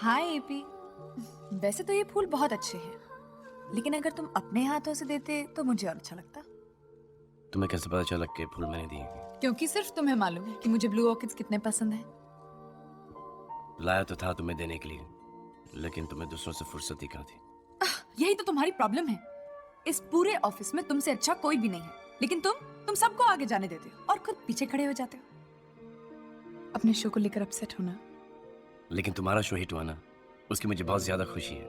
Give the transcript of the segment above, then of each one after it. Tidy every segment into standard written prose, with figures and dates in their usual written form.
हाय AP. वैसे तो ये फूल बहुत अच्छे हैं, लेकिन अगर तुम अपने हाथों से देते तो मुझे और अच्छा लगता। तुम्हें कैसे पता चला कि फूल मैंने दिए? क्योंकि सिर्फ तुम्हें मालूम है कि मुझे ब्लू ऑर्किड्स कितने पसंद हैं। लाया तो था तुम्हें देने के लिए, लेकिन तुम्हें दूसरों से फुर्सत ही कहाँ थी। यही तो तुम्हारी प्रॉब्लम है। इस पूरे ऑफिस में तुमसे अच्छा कोई भी नहीं है, लेकिन तुम सबको आगे जाने देते हो और खुद पीछे खड़े हो जाते हो। अपने शो को लेकर अपसेट होना। लेकिन तुम्हारा शो हिट हुआ ना, उसकी मुझे बहुत ज्यादा खुशी है।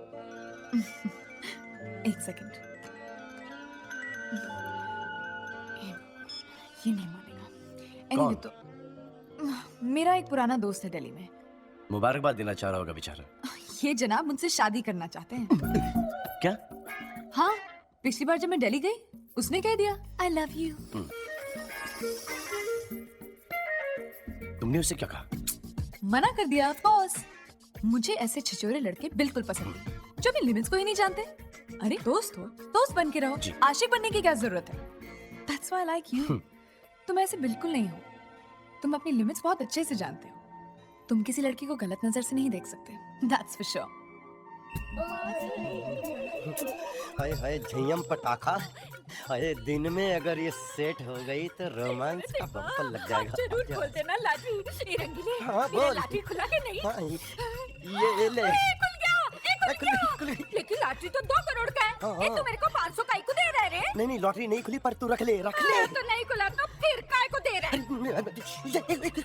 एक सेकंड, ये नहीं मानेगा। कौन? तो मेरा एक पुराना दोस्त है दिल्ली में। मुबारकबाद देना चाह रहा होगा बेचारा। ये जनाब मुझसे शादी करना चाहते हैं। क्या? हाँ, पिछली बार जब मैं दिल्ली गई उसने कह दिया आई लव यू। तुमने उससे क्या कहा? मना कर दिया ऑफ कोर्स। मुझे ऐसे छिछोरे लड़के बिल्कुल पसंद नहीं, जो भी लिमिट्स को ही नहीं जानते। अरे दोस्त हो, दोस्त बन के रहो, आशिक बनने की क्या जरूरत है? That's why I like you। तुम ऐसे बिल्कुल नहीं हो। तुम अपनी लिमिट्स बहुत अच्छे से जानते हो। तुम किसी लड़की को गलत नजर से नहीं देख सकते। That's for sure। हाय हाय झयम पटाखा। हाय दिन में अगर ये सेट हो गई तो रोमांस का बम्पर लग जाएगा। जरूर खोल देना लाठी। ये रंगीले, हाँ, मेरा बोल। लाठी खुला के नहीं? हाँ, ये ले। खुल गया, खुल गया। लेकिन लाठी तो 2 करोड़ का है। हाँ, ये हाँ। तो मेरे को 500 का ही को दे रहे रे। नहीं लॉटरी नहीं खुली, पर तू रख ले तो नहीं खुला तो फिर काय को दे रहे?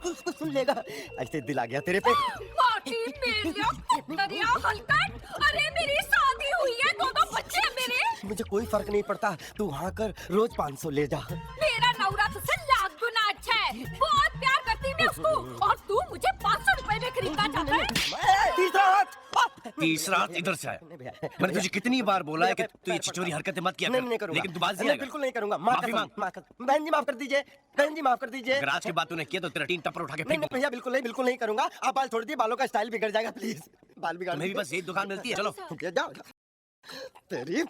उसको सुन लेगा। ऐसे दिल आ गया तेरे पे। माटी मेरिया कुत्तरिया हलकट। अरे मेरी शादी हुई है, 2 बच्चे हैं मेरे। मुझे कोई फर्क नहीं पड़ता, तू वहाँ कर, रोज 500 ले जा। मेरा नौरा तुझसे लाख गुना अच्छा है। बहुत प्यार करती मैं उसको, और तू मुझे 500 रुपए में खरीदना चाहता है? तीसरा हाथ इधर से आया। मैंने तुझे कितनी बार बोला है कि तू ये छिछोरी हरकतें मत किया कर। नहीं करूंगा, लेकिन तू बात नहीं, बिल्कुल नहीं करूंगा। माफी मांग। बहन जी माफ कर दीजिए, बहन जी माफ कर दीजिए। अगर आज की बात तूने किया तो तेरा टीन टप्पर उठा के नहीं फेंक दूंगा। भैया, बिल्कुल नहीं करूंगा। आप बाल छोड़ दिए, बालों का स्टाइल बिगड़ जाएगा, प्लीज। बाल बिगाड़ तुम्हें भी बस यही दुकान मिलती है। चलो जाओ। तेरी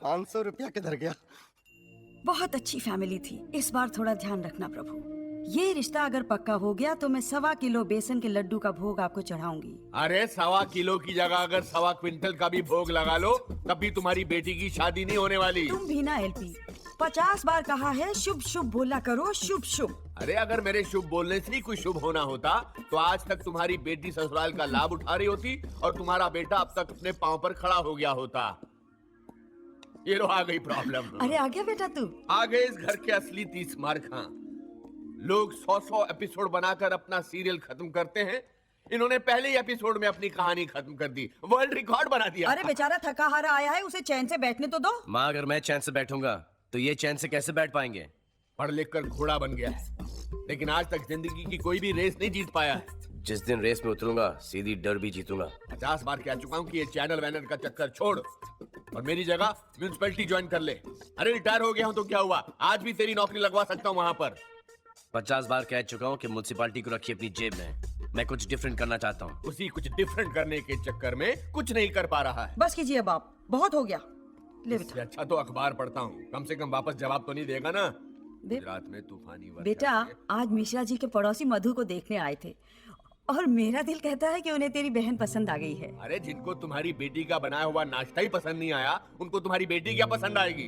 500 रुपया किधर गया? बहुत अच्छी फैमिली थी। इस बार थोड़ा ध्यान रखना प्रभु। ये रिश्ता अगर पक्का हो गया तो मैं 1.25 किलो बेसन के लड्डू का भोग आपको चढ़ाऊंगी। अरे 1.25 किलो की जगह अगर 1.25 क्विंटल का भी भोग लगा लो, तब भी तुम्हारी बेटी की शादी नहीं होने वाली। तुम भी ना एलपी, 50 बार कहा है शुभ शुभ बोला करो, शुभ शुभ। अरे अगर मेरे शुभ बोलने से ही कुछ शुभ होना होता तो आज तक तुम्हारी बेटी ससुराल का लाभ उठा रही होती और तुम्हारा बेटा अब तक अपने पांव पर खड़ा हो गया होता। ये लो आ गई प्रॉब्लम। अरे आ गया बेटा तू। आ गए इस घर के असली 30 मार खां। लोग 100 एपिसोड बनाकर अपना सीरियल खत्म करते हैं, इन्होंने पहले ही एपिसोड में अपनी कहानी खत्म कर दी, वर्ल्ड रिकॉर्ड बना दिया। अरे बेचारा थका हारा आया है, उसे चैन से बैठने तो दो। माँ, अगर मैं चैन से बैठूंगा तो ये चैन से कैसे बैठ पाएंगे? पढ़ लिख कर घोड़ा बन गया है, लेकिन आज तक जिंदगी की कोई भी रेस नहीं जीत पाया है। जिस दिन रेस में उतरूंगा सीधी डर भी जीतूंगा। 50 बार कह चुका हूँ कि ये चैनल वैनल का चक्कर छोड़ और मेरी जगह म्यूनिसिपैलिटी ज्वाइन कर ले। अरे रिटायर हो गया हूँ तो क्या हुआ, आज भी तेरी नौकरी लगवा सकता हूँ वहाँ पर। 50 बार कह चुका हूँ कि म्युनिसिपैलिटी को रखिए अपनी जेब में। मैं कुछ डिफरेंट करना चाहता हूँ। उसी कुछ डिफरेंट करने के चक्कर में कुछ नहीं कर पा रहा है। बस कीजिए बाप, बहुत हो गया। ले इससे अच्छा तो अखबार पढ़ता हूँ, कम से कम वापस जवाब तो नहीं देगा ना। गुजरात में तूफानी वर्षा बेटा, आज मिश्रा जी के पड़ोसी मधु को देखने आए थे और मेरा दिल कहता है कि उन्हें तेरी बहन पसंद आ गई है। अरे जिनको तुम्हारी बेटी का बनाया हुआ नाश्ता ही पसंद नहीं आया, उनको तुम्हारी बेटी क्या पसंद आएगी?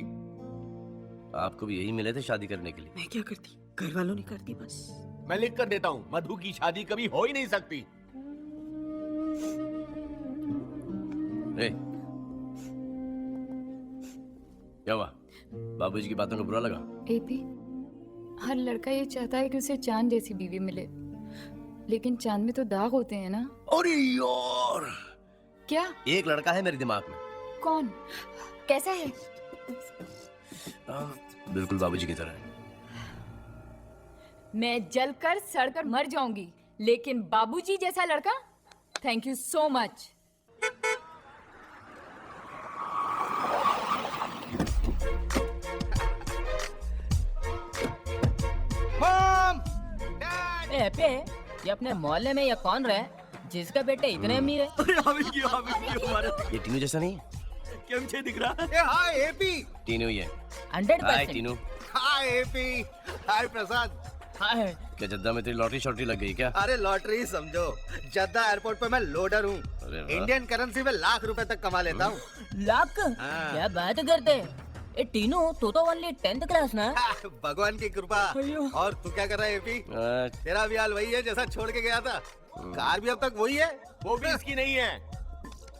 आपको भी यही मिले थे शादी करने के लिए? मैं क्या करती, घर वालों ने कर दी बस। मैं लिख कर देता हूँ, मधु की शादी कभी हो ही नहीं सकती। ए, क्या हुआ? बाबूजी की बातों को बुरा लगा? एपी, हर लड़का ये चाहता है कि उसे चांद जैसी बीवी मिले, लेकिन चांद में तो दाग होते हैं ना। अरे यार, क्या? एक लड़का है मेरे दिमाग में। कौन? कैसा है? बिल्कुल बाबूजी की तरह। मैं जलकर सड़कर मर जाऊंगी, लेकिन बाबूजी जैसा लड़का, थैंक यू सो मच। पे ये अपने मोहल्ले में ये कौन रहे जिसका बेटे इतने अमीर है? ये टीनू जैसा नहीं है? क्यों छे दिख रहा है? हाय एपी। टीनू ही है। 100%। हाय टीनू। हाय एपी। हाय प्रसाद। हाय। क्या जद्दा में तेरी लॉटरी शॉटरी लग गई क्या? अरे लॉटरी समझो, जद्दा एयरपोर्ट पे मैं लोडर हूँ। अरे वाह। इंडियन करेंसी में लाख रुपए तक कमा लेता हूँ। लाख? हाँ। क्या बात करते? ए टीनू, तू तो ओनली 10th क्लास ना? भगवान की कृपा। अयो। और तू क्या कर रहा है एपी? तेरा भी हाल वही है जैसा छोड़ के गया था। कार भी अब तक वही है। वो भी इसकी नहीं है,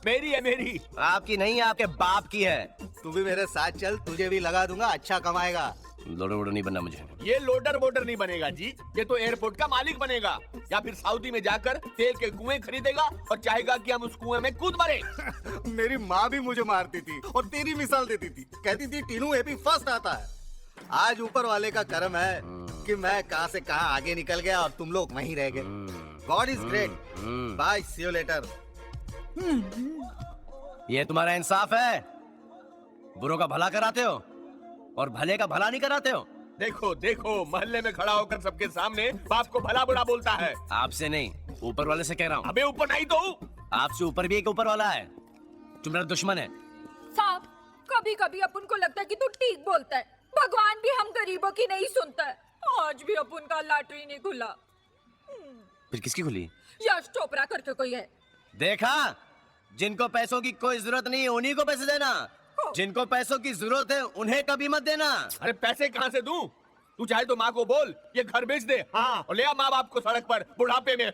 मेरी है, मेरी। आपकी नहीं, आपके बाप की है। तू भी मेरे साथ चल, तुझे भी लगा दूंगा, अच्छा कमाएगा। लोडर वोडर नहीं बनना मुझे। ये लोडर वोडर नहीं बनेगा जी, ये तो एयरपोर्ट का मालिक बनेगा, या फिर सऊदी में जाकर तेल के कुएं खरीदेगा और चाहेगा कि हम उस कुएं में कूद मरे। मेरी माँ भी मुझे मारती थी और तेरी मिसाल देती थी, कहती थी टीनू एपी फर्स्ट आता है। आज ऊपर वाले का करम है कि मैं कहां से कहां आगे निकल गया और तुम लोग वहीं रह गए। God is great. Bye, see you later. ये तुम्हारा इंसाफ है? बुरों का भला कराते हो और भले का भला नहीं कराते हो। देखो देखो, मोहल्ले में खड़ा होकर सबके सामने बाप को भला बुरा बोलता है। आपसे नहीं, ऊपर वाले से कह रहा हूँ। अबे ऊपर नहीं तो हूँ। आपसे ऊपर भी एक ऊपर वाला है, तुम मेरा दुश्मन है। साहब, कभी कभी अपन को लगता है कि तू ठीक बोलता है। भगवान भी हम गरीबों की नहीं सुनता है। आज भी अपन का लॉटरी नहीं खुला। फिर किसकी खुली? यश चोपड़ा करके कोई है। देखा, जिनको पैसों की कोई जरूरत नहीं है उन्हीं को पैसे देना, जिनको पैसों की जरूरत है उन्हें कभी मत देना। अरे पैसे कहाँ से दूं? तू चाहे तो माँ को बोल ये घर बेच दे, हाँ, और ले आ माँ बाप को सड़क पर बुढ़ापे में।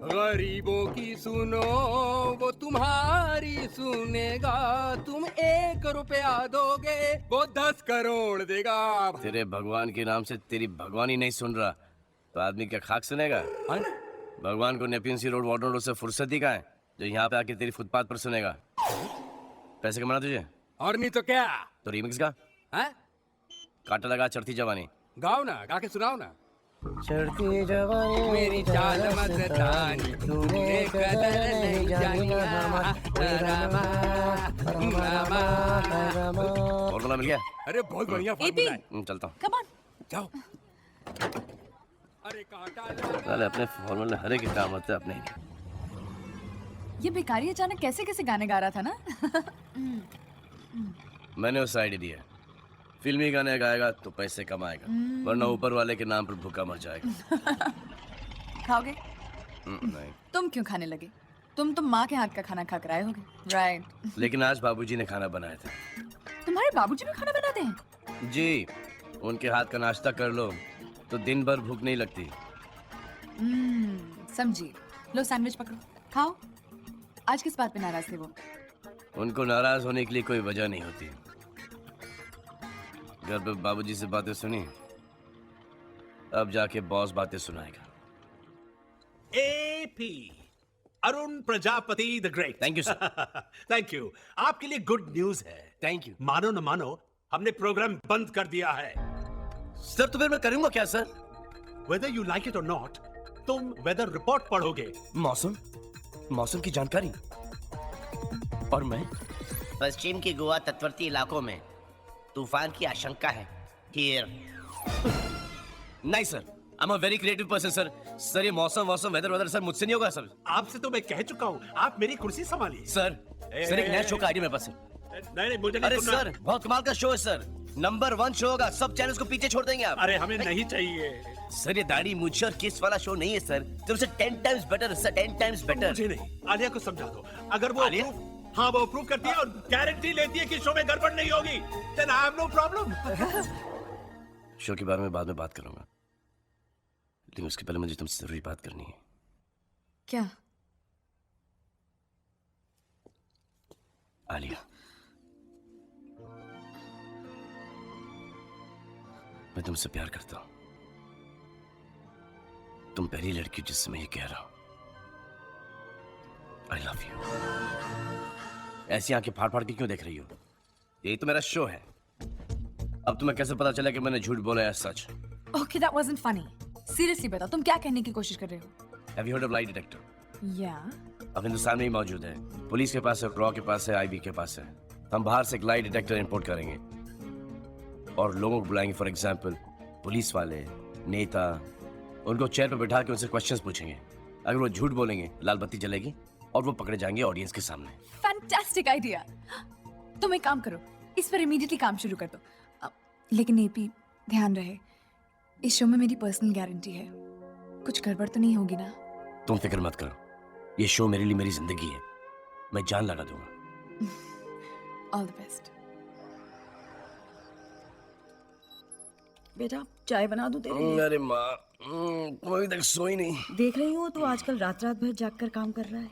गरीबों की सुनो वो तुम्हारी सुनेगा, तुम 1 रुपया दोगे वो 10 करोड़ देगा। तेरे भगवान के नाम से तेरी भगवान ही नहीं सुन रहा तो आदमी क्या खाक सुनेगा? भगवान को नेपियन सी रोड वाटर रोड से फुर्सत ही कहाँ है जो यहाँ पे आके तेरी फुटपाथ पर सुनेगा? पैसे कमाना तुझे? और नहीं तो क्या? तो रीमिक्स का है? काटा लगा चढ़ती जवानी गाओ ना, गा के सुनाओ ना। चढ़ती जवानी मेरी जान मस्तानी, तूने कदर नहीं जानी। फॉर्मूला मिल गया? अरे बहुत बढ़िया फॉर्मूला है। चलता हूँ। Come on. जाओ। अरे कांटा पहले अपने फॉर्मूले हरे के काम होते अपने ही। ये भिखारी अचानक कैसे कैसे गाने गा रहा था ना। मैंने उस आइडिया दिया, फिल्मी गाने गाएगा तो पैसे कमाएगा, वरना ऊपर वाले के नाम पर भूखा मर जाएगा। खाओगे? नहीं। तुम क्यों खाने लगे? तुम तो माँ के हाथ का खाना खा कर आए होगे, राइट? लेकिन आज बाबूजी ने खाना बनाया था। तुम्हारे बाबूजी भी खाना बनाते हैं? जी, उनके हाथ का नाश्ता कर लो तो दिन भर भूख नहीं लगती। समझी। लो सैंडविच पकड़ो, खाओ। आज किस बात पे नाराज थे वो? उनको नाराज होने के लिए कोई वजह नहीं होती। घर पे बाबूजी से बातें सुनी, अब जाके बॉस बातें सुनाएगा। AP Arun Prajapati the great. Thank you sir. Thank you. आपके लिए गुड न्यूज है। Thank you. मानो न मानो, हमने प्रोग्राम बंद कर दिया है। सर तो फिर मैं करूंगा क्या sir? Whether you like it और नॉट, तुम वेदर रिपोर्ट पढ़ोगे। मौसम की जानकारी। और मैं पश्चिम की गोवा तटवर्ती इलाकों में तूफान की आशंका है। Here. नहीं sir, I am a very creative person sir. Sir ये मौसम वेदर सर मुझसे नहीं होगा सर। आपसे तो मैं कह चुका हूँ, आप मेरी कुर्सी संभालिए। सर सर एक नया शो का आइडिया मेरे पास है। नहीं मुझे नहीं अरे सुनना। सर बहुत कमाल का शो है सर, नंबर 1 शो होगा, सब चैनल्स को पीछे छोड़ देंगे आप। अरे हमें नहीं चाहिए। सर ये दाढ़ी मूंछ और किस वाला शो नहीं है सर, तुमसे 10 times better sir, 10 times better. मुझे नहीं, आलिया को समझा दो। अगर वो आलिया? हाँ वो अप्रूव करती है और गारंटी लेती है कि शो में गड़बड़ नहीं होगी, then I have no problem। Show के बारे में बाद में बात करूंगा, लेकिन उसके पहले मुझे तुमसे जरूरी बात करनी है। क्या? आलिया, मैं तुमसे प्यार करता हूं। तुम पहली लड़की जिससे मैं ये कह रहा हूं। I love you. ऐसी आंखें फाड़ फाड़ के क्यों देख रही हो? यही तो मेरा शो है। अब तुम्हें कैसे पता चला कि मैंने झूठ बोला है सच? Okay, that wasn't funny. Seriously बताओ, तुम क्या कहने की कोशिश कर रहे हो? Have you heard of lie detector? Yeah. अब हिंदुस्तान में ही मौजूद है, पुलिस के पास है, रॉ के पास है, आईबी के पास है। हम बाहर से एक लाई डिटेक्टर इंपोर्ट करेंगे। और लोगों को बुलाएंगे, फॉर एग्जाम्पल पुलिस वाले, नेता। उनको चेयर पर बैठा के उनसे क्वेश्चंस पूछेंगे। अगर वो झूठ बोलेंगे लाल बत्ती जलेगी और वो पकड़े जाएंगे ऑडियंस के सामने। Fantastic idea. तुम एक काम करो, इस पर इमीडिएटली काम शुरू कर दो। लेकिन एपी, ध्यान रहे, इस शो में मेरी पर्सनल गारंटी है, कुछ गड़बड़ तो नहीं होगी ना? तुम फिक्र मत करो, ये शो मेरे लिए मेरी जिंदगी है, मैं जान लगा दूंगा। All the best. बेटा चाय बना दूं तेरे लिए? अरे माँ, तुम अभी तक सोई नहीं। देख रही हूँ तो आजकल रात रात भर जाग कर काम कर रहा है।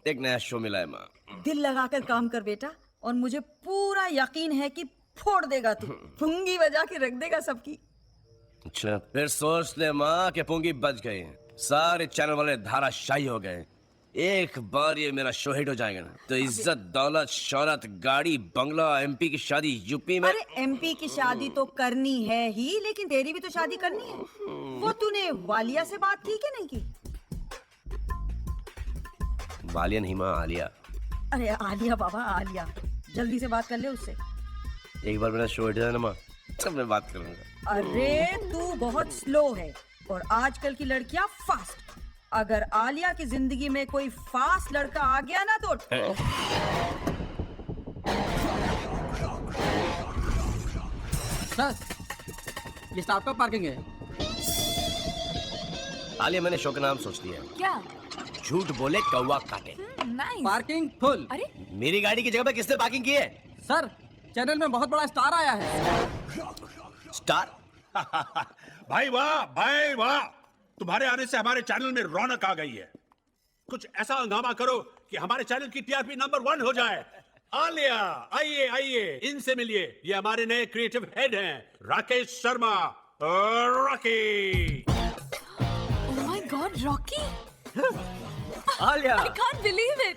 एक नया शो मिला है माँ। दिल लगाकर काम कर बेटा, और मुझे पूरा यकीन है कि फोड़ देगा तू, पुंगी बजा के रख देगा सबकी। अच्छा, फिर सोच ले माँ कि पुंगी बच गई, सारे चैनल वाले धाराशाही हो गए। एक बार ये मेरा शो हिट हो जाएगा ना तो इज्जत, दौलत, शौहरत, गाड़ी, बंगला, एमपी की शादी यूपी में। अरे एमपी की शादी तो करनी है ही, लेकिन तेरी भी तो शादी करनी है। वो तूने वालिया से बात की कि नहीं की? वालिया नहीं माँ, आलिया। अरे आलिया बाबा, आलिया, जल्दी से बात कर ले उससे। एक बार मेरा शो हिट जाए ना माँ, तब मैं बात करूंगा। अरे तू बहुत स्लो है और आजकल की लड़कियां फास्ट। अगर आलिया की जिंदगी में कोई फास्ट लड़का आ गया ना तो सर, ये स्टाफ का पार्किंग है। आलिया, मैंने शो का नाम सोच लिया है, क्या? झूठ बोले कौवा काटे। नाइस। Parking full. अरे मेरी गाड़ी की जगह पे किसने पार्किंग की है? सर, चैनल में बहुत बड़ा स्टार आया है। स्टार? भाई वाह, भाई वाह, तुम्हारे आने से हमारे चैनल में रौनक आ गई है। कुछ ऐसा हंगामा करो कि हमारे चैनल की टीआरपी नंबर 1 हो जाए। आलिया, आइए आइए, इनसे मिलिए। ये हमारे नए क्रिएटिव हेड हैं, Rakesh Sharma. Rocky. Oh my God, Rocky! Alia, I can't believe it.